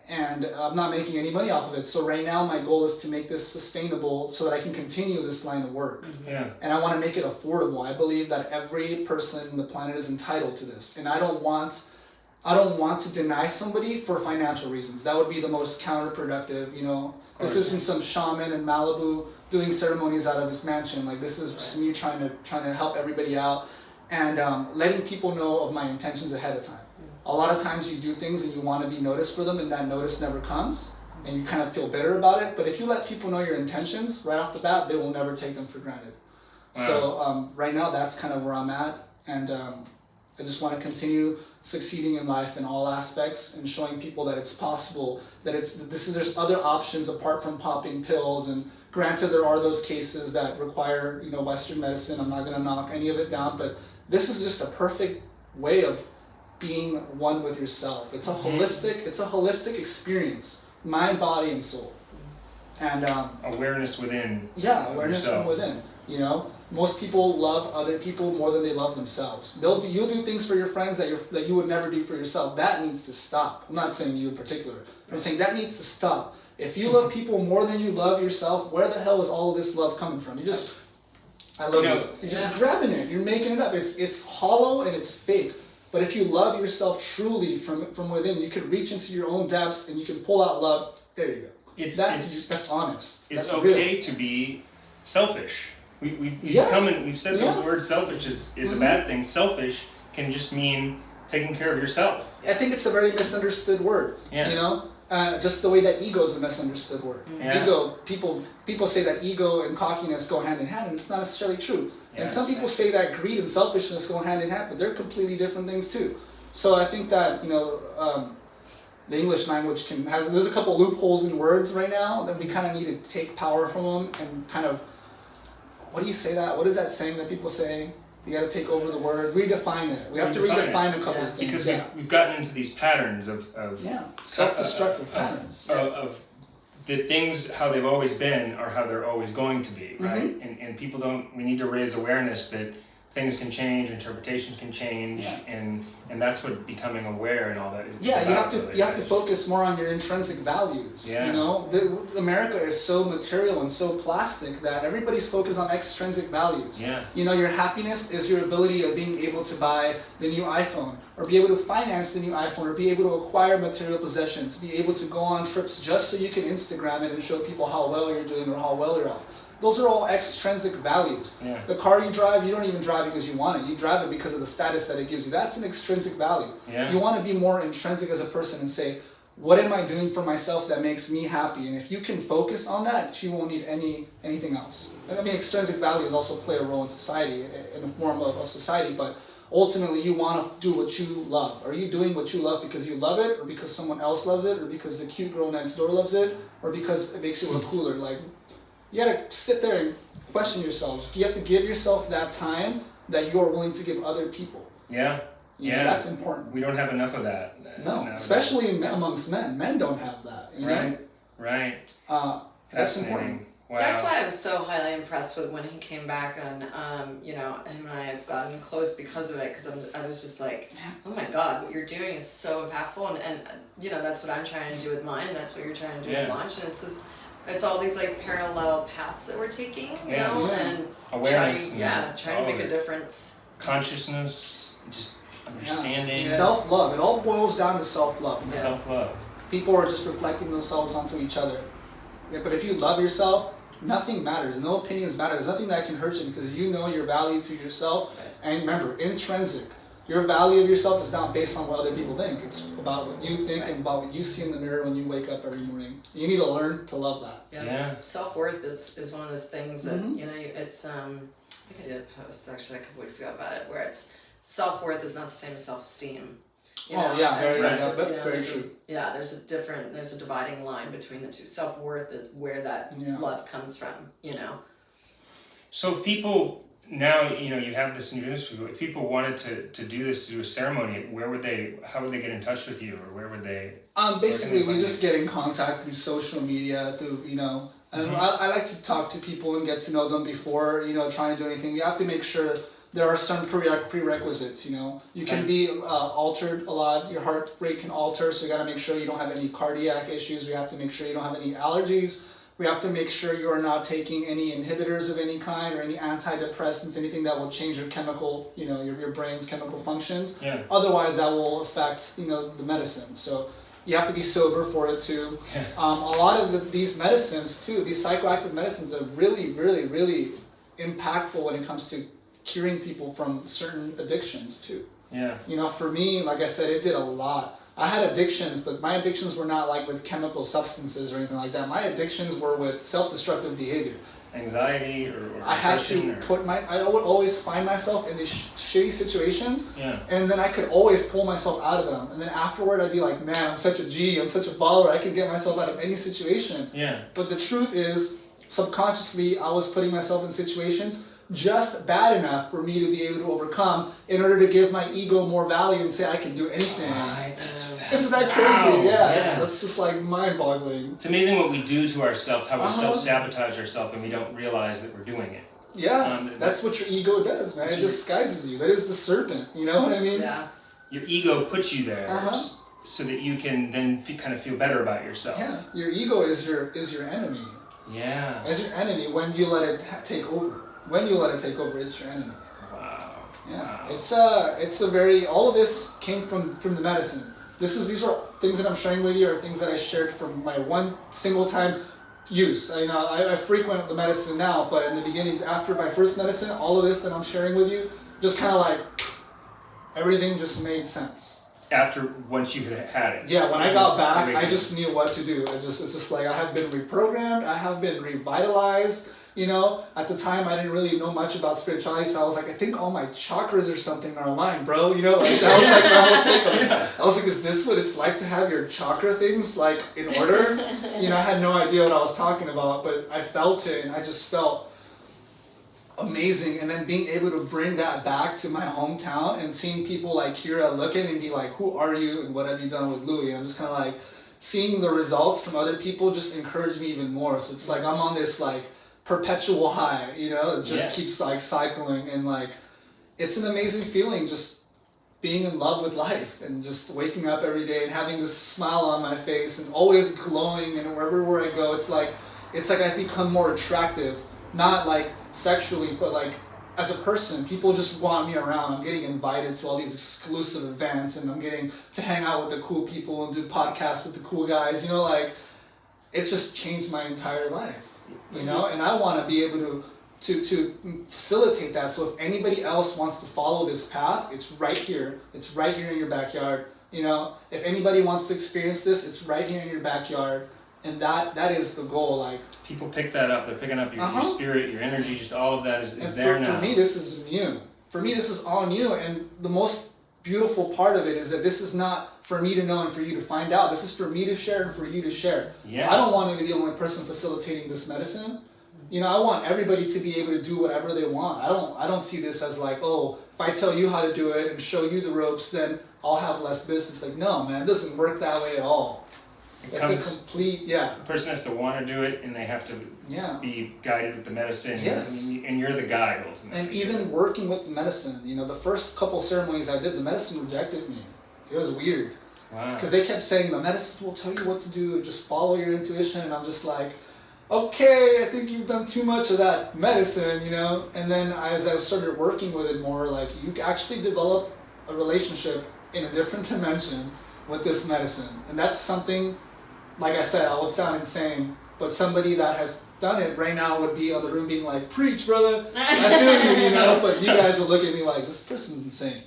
And I'm not making any money off of it. So right now, my goal is to make this sustainable so that I can continue this line of work. Yeah. And I want to make it affordable. I believe that every person on the planet is entitled to this. And I don't want to deny somebody for financial reasons. That would be the most counterproductive, you know? This isn't some shaman in Malibu doing ceremonies out of his mansion. Like, this is just me trying to help everybody out, and letting people know of my intentions ahead of time. A lot of times you do things and you want to be noticed for them, and that notice never comes, and you kind of feel bitter about it. But if you let people know your intentions right off the bat, they will never take them for granted. Wow. So right now, that's kind of where I'm at, and I just want to continue succeeding in life in all aspects and showing people that it's possible, that there's other options apart from popping pills. And granted, there are those cases that require, you know, Western medicine. I'm not going to knock any of it down, but this is just a perfect way of being one with yourself. It's a holistic experience, mind, body, and soul. And awareness within. Yeah, awareness from within. You know, most people love other people more than they love themselves. You'll do things for your friends that you would never do for yourself. That needs to stop. I'm not saying you in particular. I'm saying that needs to stop. If you love people more than you love yourself, where the hell is all of this love coming from? I love you. You're just grabbing it. You're making it up. It's hollow and it's fake. But if you love yourself truly from within, you can reach into your own depths and you can pull out love. There you go. That's honest. It's that's okay real. to be selfish. We've said the word selfish is a bad thing. Selfish can just mean taking care of yourself. I think it's a very misunderstood word. Yeah. You know, just the way that ego is a misunderstood word. Yeah. Ego, people say that ego and cockiness go hand in hand, and it's not necessarily true. Yes. And some people say that greed and selfishness go hand in hand, but they're completely different things too. So I think that, you know, the English language there's a couple loopholes in words right now that we kind of need to take power from them and kind of. What do you say that? What is that saying that people say? You got to take over the word. Redefine it. We have to redefine a couple of things. Because we've gotten into these patterns of self-destructive patterns. Of the things, how they've always been are how they're always going to be, right? Mm-hmm. And people we need to raise awareness that things can change, interpretations can change, and that's what becoming aware and all that is. Yeah, you have to focus more on your intrinsic values. Yeah. You know, America is so material and so plastic that everybody's focused on extrinsic values. Yeah. You know, your happiness is your ability of being able to buy the new iPhone, or be able to finance the new iPhone, or be able to acquire material possessions, be able to go on trips just so you can Instagram it and show people how well you're doing or how well you're off. Those are all extrinsic values. Yeah. The car you drive, you don't even drive because you want it. You drive it because of the status that it gives you. That's an extrinsic value. Yeah. You want to be more intrinsic as a person and say, what am I doing for myself that makes me happy? And if you can focus on that, you won't need anything else. I mean, extrinsic values also play a role in society, in a form of society, but ultimately you want to do what you love. Are you doing what you love because you love it, or because someone else loves it, or because the cute girl next door loves it, or because it makes you look cooler? Like, you gotta sit there and question yourself. You have to give yourself that time that you are willing to give other people. Yeah. You know, that's important. We don't have enough of that. No, especially amongst men. Men don't have that. You know? Right. That's important. Wow. That's why I was so highly impressed with when he came back on, you know, him and I have gotten close because of it, because I was just like, oh my God, what you're doing is so impactful, and you know, that's what I'm trying to do with mine, and that's what you're trying to do with Launch, and it's all these like parallel paths that we're taking, you know, and awareness, trying to make a difference. Consciousness, just understanding. Yeah. Self-love. It all boils down to self-love. Yeah. Self-love. People are just reflecting themselves onto each other. Yeah, but if you love yourself, nothing matters. No opinions matter. There's nothing that can hurt you because you know your value to yourself. And remember, intrinsic. Your value of yourself is not based on what other people think. It's about what you think and about what you see in the mirror when you wake up every morning. You need to learn to love that. Yeah. Self-worth is one of those things that, you know, it's, I think I did a post actually a couple weeks ago about it, where it's self-worth is not the same as self-esteem. You know? Very true. There's a dividing line between the two. Self-worth is where that love comes from, you know. So if people, now, you know, you have this and you do this, if people wanted to do this, to do a ceremony, how would they get in touch with you, or where would they? Basically, we just get in contact through social media, through, you know, and I like to talk to people and get to know them before, you know, trying to do anything. You have to make sure there are some prerequisites, you know. You can be altered a lot. Your heart rate can alter, so you got to make sure you don't have any cardiac issues. We have to make sure you don't have any allergies. We have to make sure you are not taking any inhibitors of any kind or any antidepressants, anything that will change your chemical, you know, your brain's chemical functions. Yeah. Otherwise, that will affect, you know, the medicine. So You have to be sober for it too. Yeah. A lot of these medicines too, these psychoactive medicines are really, really, really impactful when it comes to curing people from certain addictions too. Yeah. You know, for me, like I said, it did a lot. I had addictions, but my addictions were not like with chemical substances or anything like that. My addictions were with self-destructive behavior. Anxiety or I had depression to I would always find myself in these shitty situations, Yeah. and then I could always pull myself out of them. And then afterward, I'd be like, man, I'm such a G, I'm such a baller, I can get myself out of any situation. Yeah. But the truth is, subconsciously, I was putting myself in situations just bad enough for me to be able to overcome in order to give my ego more value and say I can do anything. Right, that's Isn't that crazy? Wow. Yeah, Yes. that's just like mind-boggling. It's amazing what we do to ourselves, how we Uh-huh. self-sabotage ourselves and we don't realize that we're doing it. Yeah, that's what your ego does, man. It disguises you. That is the serpent. You know what I mean? Yeah. Your ego puts you there Uh-huh. so that you can then kind of feel better about yourself. Yeah, your ego is your enemy. Yeah. As your enemy when you let it take over. When you let it take over, it's your enemy. Wow. Yeah, Wow. it's a very, all of this came from the medicine. These are things that I'm sharing with you are things that I shared from my one single time use. I frequent the medicine now, but in the beginning, after my first medicine, all of this that I'm sharing with you, just kind of like, everything just made sense. Once you had it. Yeah, when I got back, awakened. I just knew what to do. It's just like I have been reprogrammed, I have been revitalized. You know, at the time I didn't really know much about spirituality, so I was like, I think all my chakras or something are aligned, bro. You know, like that was like my whole take on it. I was like, is this what it's like to have your chakra things like in order? You know, I had no idea what I was talking about, but I felt it, and I just felt amazing. And then being able to bring that back to my hometown and seeing people like Kira look at me and be like, who are you and what have you done with Louie? And I'm just kind of like, seeing the results from other people just encouraged me even more. So it's like I'm on this like perpetual high, you know, it just keeps like cycling, and like it's an amazing feeling just being in love with life and just waking up every day and having this smile on my face and always glowing, and wherever I go it's like I've become more attractive, not like sexually but like as a person. People just want me around. I'm getting invited to all these exclusive events, and I'm getting to hang out with the cool people and do podcasts with the cool guys, you know, like it's just changed my entire life. You know, and I want to be able to facilitate that. So if anybody else wants to follow this path, it's right here. It's right here in your backyard. You know, if anybody wants to experience this, it's right here in your backyard. And that is the goal. Like people pick that up. They're picking up your spirit, your energy, just all of that is there now. For me, this is new. For me, this is all new. And the most beautiful part of it is that this is not for me to know and for you to find out. This is for me to share and for you to share. Yeah. I don't want to be the only person facilitating this medicine. You know, I want everybody to be able to do whatever they want. I don't see this as like, oh, if I tell you how to do it and show you the ropes, then I'll have less business. Like, no, man, it doesn't work that way at all. It's a complete, The person has to want to do it, and they have to be guided with the medicine. Yes. And you're the guide, ultimately. And even working with the medicine, you know, the first couple ceremonies I did, the medicine rejected me. It was weird. Wow. Because they kept saying, the medicine will tell you what to do, just follow your intuition. And I'm just like, okay, I think you've done too much of that medicine, you know? And then as I started working with it more, like, you actually develop a relationship in a different dimension with this medicine. And that's something, like I said, I would sound insane, but somebody that has done it right now would be on the room being like, preach, brother, I feel you, you know? But you guys will look at me like, this person's insane.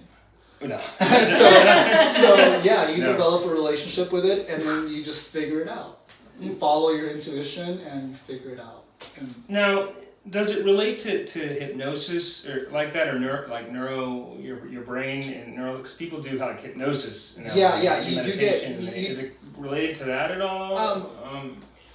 No. so yeah, you develop a relationship with it, and then you just figure it out. You follow your intuition and you figure it out. And now, does it relate to hypnosis or like that, or neuro, your brain and neuro? Because people do like hypnosis. You know, is it related to that at all?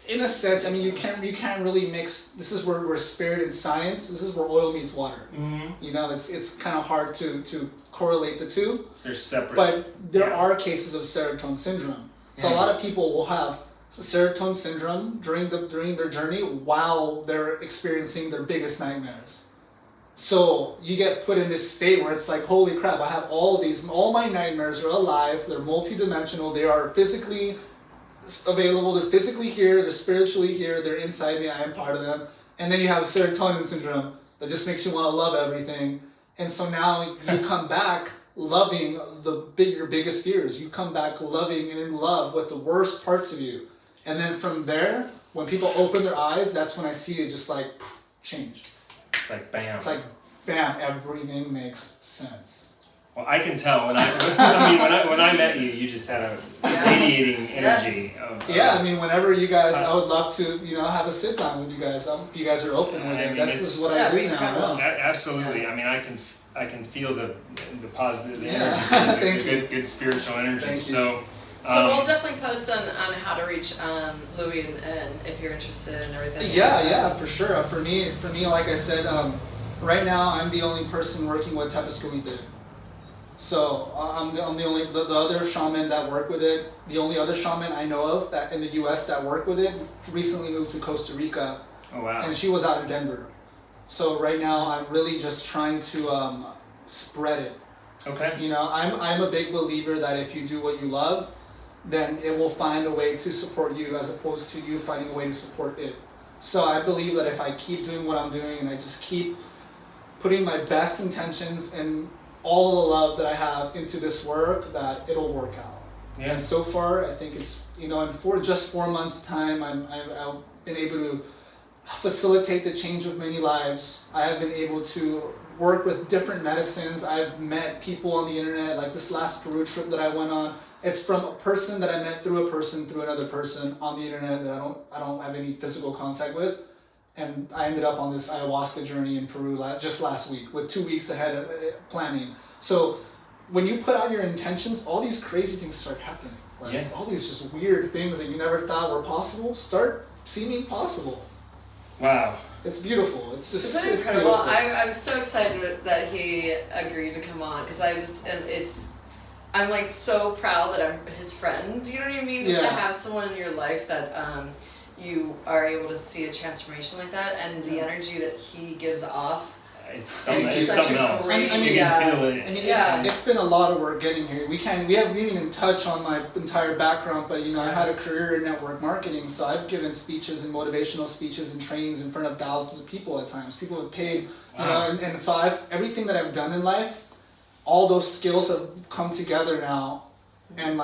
In a sense, I mean, you can't really mix. This is where spirit and science. This is where oil meets water. Mm-hmm. You know, it's kind of hard to correlate the two. They're separate. But there are cases of serotonin syndrome. So a lot of people will have serotonin syndrome during their journey while they're experiencing their biggest nightmares. So you get put in this state where it's like, holy crap, I have all my nightmares are alive, they're multidimensional, they are physically available, they're physically here, they're spiritually here, they're inside me, I am part of them. And then you have serotonin syndrome that just makes you want to love everything. And so now you come back loving your biggest fears. You come back loving and in love with the worst parts of you. And then from there, when people open their eyes, that's when I see it just like change. It's like bam. It's like bam, everything makes sense. Well, I can tell when I met you, you just had a radiating energy. I mean, whenever you guys, I would love to, have a sit down with you guys. If you guys are open with it, this is what I do now. Absolutely. I mean, I can feel the positive energy, the good spiritual energy. So we'll definitely post on how to reach Louie and if you're interested and everything. Yeah, for sure. For me, like I said, right now I'm the only person working with Ethnicity. So I'm the only the other shaman that work with it. The only other shaman I know of that in the U.S. that work with it recently moved to Costa Rica. Oh wow! And she was out in Denver. So right now I'm really just trying to spread it. Okay. I'm a big believer that if you do what you love, then it will find a way to support you as opposed to you finding a way to support it. So I believe that if I keep doing what I'm doing and I just keep putting my best intentions and all the love that I have into this work, that it'll work out. Yeah. And so far, I think it's, in just 4 months' time, I've been able to facilitate the change of many lives. I have been able to work with different medicines. I've met people on the internet, like this last Peru trip that I went on. It's from a person that I met through another person on the internet that I don't have any physical contact with. And I ended up on this ayahuasca journey in Peru just last week with 2 weeks ahead of planning. So when you put out your intentions, all these crazy things start happening. All these just weird things that you never thought were possible start seeming possible. Wow. It's beautiful. It's just it's incredible. I'm so excited that he agreed to come on because I'm like so proud that I'm his friend. Do you know what I mean? Just to have someone in your life that you are able to see a transformation like that, and the energy that he gives off. It's something else. You can feel it. I mean, it's been a lot of work getting here. We haven't even touched on my entire background, but I had a career in network marketing, so I've given speeches and motivational speeches and trainings in front of thousands of people at times. People have paid, and so everything that I've done in life, all those skills have come together now, and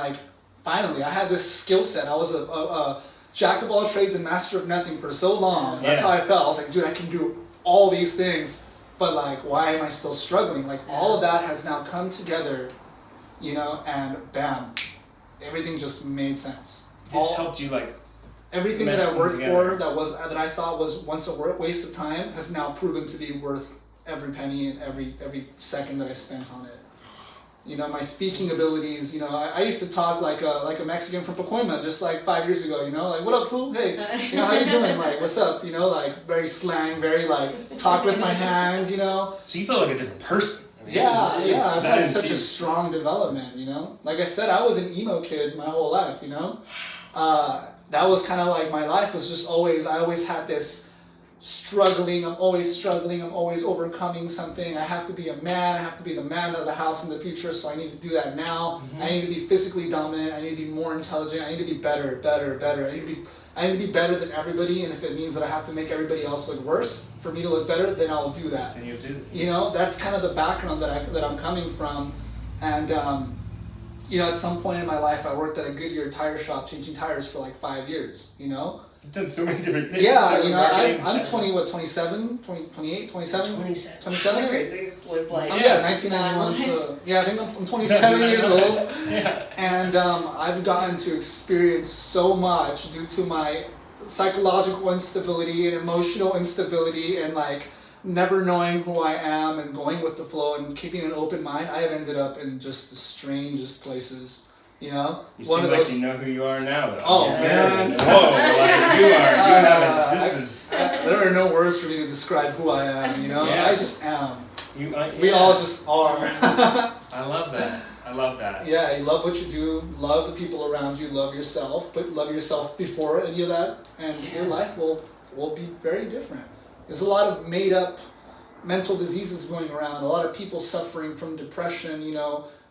finally, I had this skill set. I was a jack of all trades and master of nothing for so long. That's how I felt. I was like, dude, I can do all these things, but why am I still struggling? All of that has now come together, and bam, everything just made sense. This helped you everything that I worked for that I thought was once a waste of time has now proven to be worth every penny and every second that I spent on it. My speaking abilities, I used to talk like a Mexican from Pacoima just 5 years ago, what up, fool? Hey, how you doing? What's up? Very slang, very talk with my hands, So you felt like a different person. I've had such a strong development, Like I said, I was an emo kid my whole life, That was kind of my life was just I always had this struggling, I'm always overcoming something. I have to be a man, I have to be the man of the house in the future, so I need to do that now. Mm-hmm. I need to be physically dominant, I need to be more intelligent, I need to be better. I need to be better than everybody, and if it means that I have to make everybody else look worse for me to look better, then I'll do that. And you do. That's kind of the background that I'm coming from. And at some point in my life I worked at a Goodyear tire shop changing tires for 5 years, You've done so many different things. Yeah, I'm 27, 27? 27? Crazy, lived 1991, so I think I'm 27 years old. Yeah. And I've gotten to experience so much due to my psychological instability and emotional instability and never knowing who I am and going with the flow and keeping an open mind. I have ended up in just the strangest places. You seem like you know who you are now, though. Oh, man. Whoa, you are. There are no words for me to describe who I am, I just am. We all just are. I love that. Yeah, you love what you do, love the people around you, love yourself, but love yourself before any of that, and your life will be very different. There's a lot of made up mental diseases going around, a lot of people suffering from depression,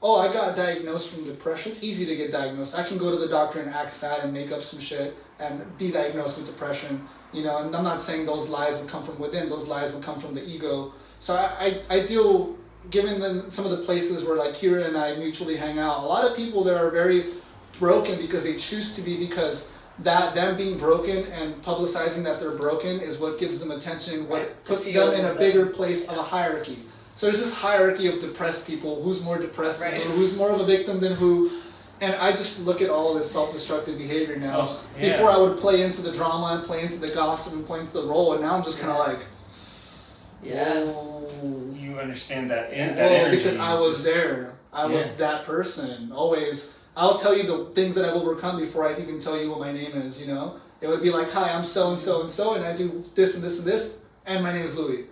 Oh, I got diagnosed from depression. It's easy to get diagnosed. I can go to the doctor and act sad and make up some shit and be diagnosed with depression. And I'm not saying those lies would come from within. Those lies would come from the ego. So I deal given some of the places where like Kira and I mutually hang out, a lot of people there are very broken because they choose to be, because that them being broken and publicizing that they're broken is what gives them attention, what puts them in a bigger place of a hierarchy. So there's this hierarchy of depressed people, who's more depressed than who, who's more of a victim than who. And I just look at all this self-destructive behavior now. Oh, yeah. Before I would play into the drama and play into the gossip and play into the role, and now I'm just kind of like, whoa. You understand that, that well, energy. because I was there. I was that person. Always. I'll tell you the things that I've overcome before I even tell you what my name is, you know? It would be like, hi, I'm so-and-so and so, and I do this and this and this, and my name is Louie.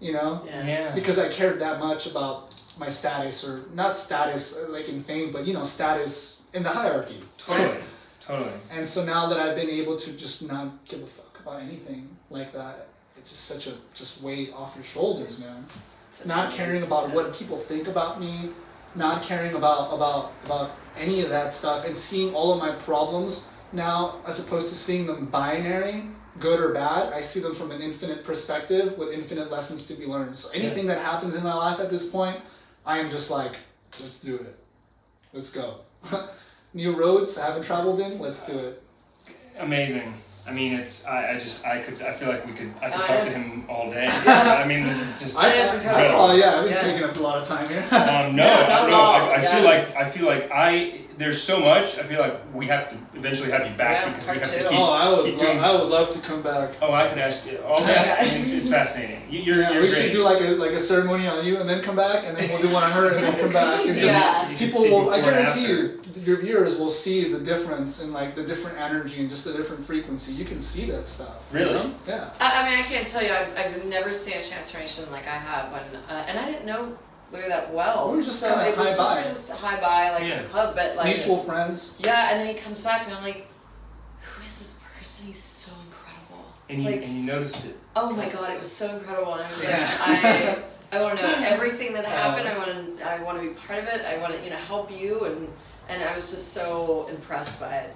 You know? Yeah. Because I cared that much about my status, or not status like in fame, but, you know, status in the hierarchy. Totally. And so now that I've been able to just not give a fuck about anything like that, it's just such a just weight off your shoulders, man. Not caring about what people think about me, not caring about any of that stuff, and seeing all of my problems now, as opposed to seeing them binary, good or bad, I see them from an infinite perspective with infinite lessons to be learned. So anything that happens in my life at this point, I am just like, let's do it. Let's go. New roads I haven't traveled in, let's do it. Amazing. I mean, it's, I feel like I could talk to him all day. I mean, this is just. I've been taking up a lot of time here. I feel like there's so much. I feel like we have to eventually have you back because we have to keep. I would love to come back. Oh, I could ask you all day. It's fascinating. You're we great. should do like a ceremony on you and then come back, and then we'll do one on her and then come back. And just people will. I guarantee you, your viewers will see the difference in like the different energy and just the different frequency. You can see that stuff. Really? You know? Yeah. I mean, I can't tell you. I've never seen a transformation like I had when, and I didn't know Louie that well. We were just saying we were just hi bye in the club, but like mutual friends. Yeah, and then he comes back and I'm like, who is this person? He's so incredible. And you noticed it. Oh my god, it was so incredible, and I was like, I want to know everything that happened. I want to be part of it. I want to help you, and I was just so impressed by it.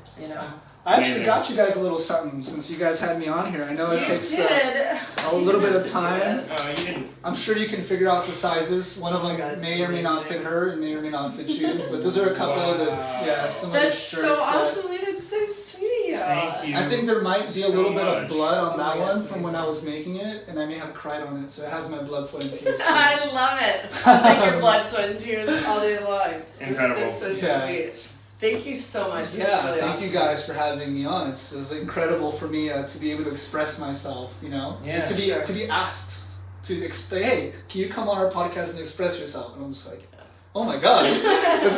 I actually got you guys a little something since you guys had me on here. I know it takes a little bit of time. You didn't. I'm sure you can figure out the sizes. One of them may or may not fit her and may or may not fit you. But those are a couple of some of the shirts. That's so awesome. That's so sweet of you. Thank you. I think there might be a little bit of blood on that one that's from when I was making it, and I may have cried on it, so it has my blood, sweat, and tears. I love it. I'll take your blood, sweat, and tears all day long. Incredible. That's so sweet. Thank you so much. This Yeah, really thank awesome. you guys for having me on. It's incredible for me to be able to express myself. Yeah, to be asked to explain. Hey, can you come on our podcast and express yourself? And I'm just like, oh my god,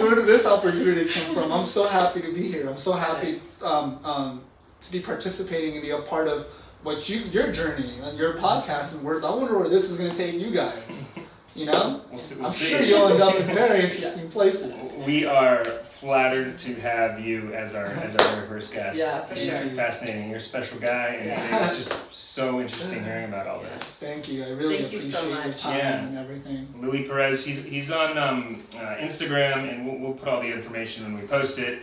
where did this opportunity come from? I'm so happy to be here. I'm so happy to be participating and be a part of what your journey and your podcast and work. I wonder where this is going to take you guys. We'll I'm see. sure you'll end up in very interesting places. We are flattered to have you as our very first guest. Yeah, for sure. Fascinating. You're a special guy, and it's just so interesting hearing about all this. Thank you. I really appreciate your time and everything. Louie Perez. He's on Instagram, and we'll put all the information when we post it.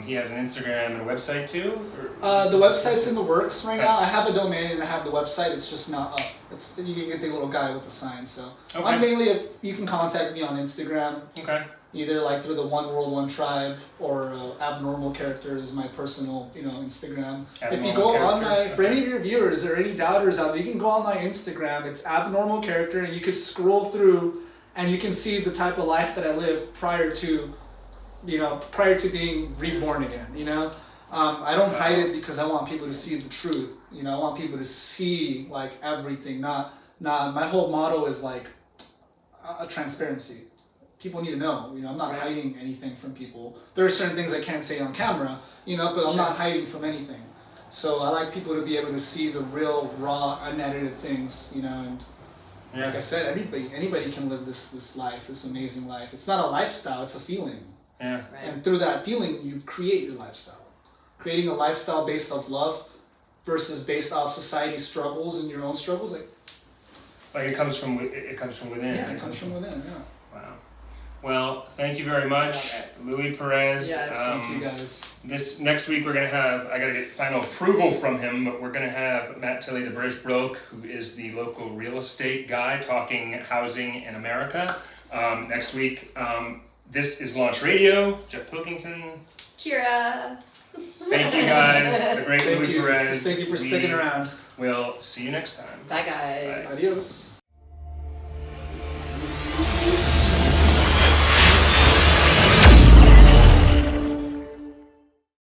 He has an Instagram and a website too? The website's in the works right now. I have a domain and I have the website. It's just not up. You can get the little guy with the sign. So I'm mainly, you can contact me on Instagram. Okay. Either like through the One World, One Tribe, or Abnormal Character is my personal, Instagram. If you go on for any of your viewers or any doubters out there, you can go on my Instagram. It's Abnormal Character, and you can scroll through and you can see the type of life that I lived prior to being reborn again, I don't hide it because I want people to see the truth, I want people to see like everything, not my whole motto is like a transparency. People need to know, I'm not hiding anything from people. There are certain things I can't say on camera, but I'm not hiding from anything. So I like people to be able to see the real, raw, unedited things, and like I said, anybody can live this life, this amazing life. It's not a lifestyle, it's a feeling. Yeah. Right. And through that feeling, you create your lifestyle. Creating a lifestyle based off love versus based off society's struggles and your own struggles. Like it comes from within. Yeah, it comes from within. Yeah. Wow. Well, thank you very much, Louie Perez. Yes. Thank you guys. This next week we're gonna have, I gotta get final approval from him, but we're gonna have Matt Tilley, the British Broke, who is the local real estate guy, talking housing in America. Next week, this is Launch Radio. Jeff Pilkington. Kira. Thank you guys. The great Thank Louie you. Perez. Thank you for sticking around. We'll see you next time. Bye, guys. Bye. Adios.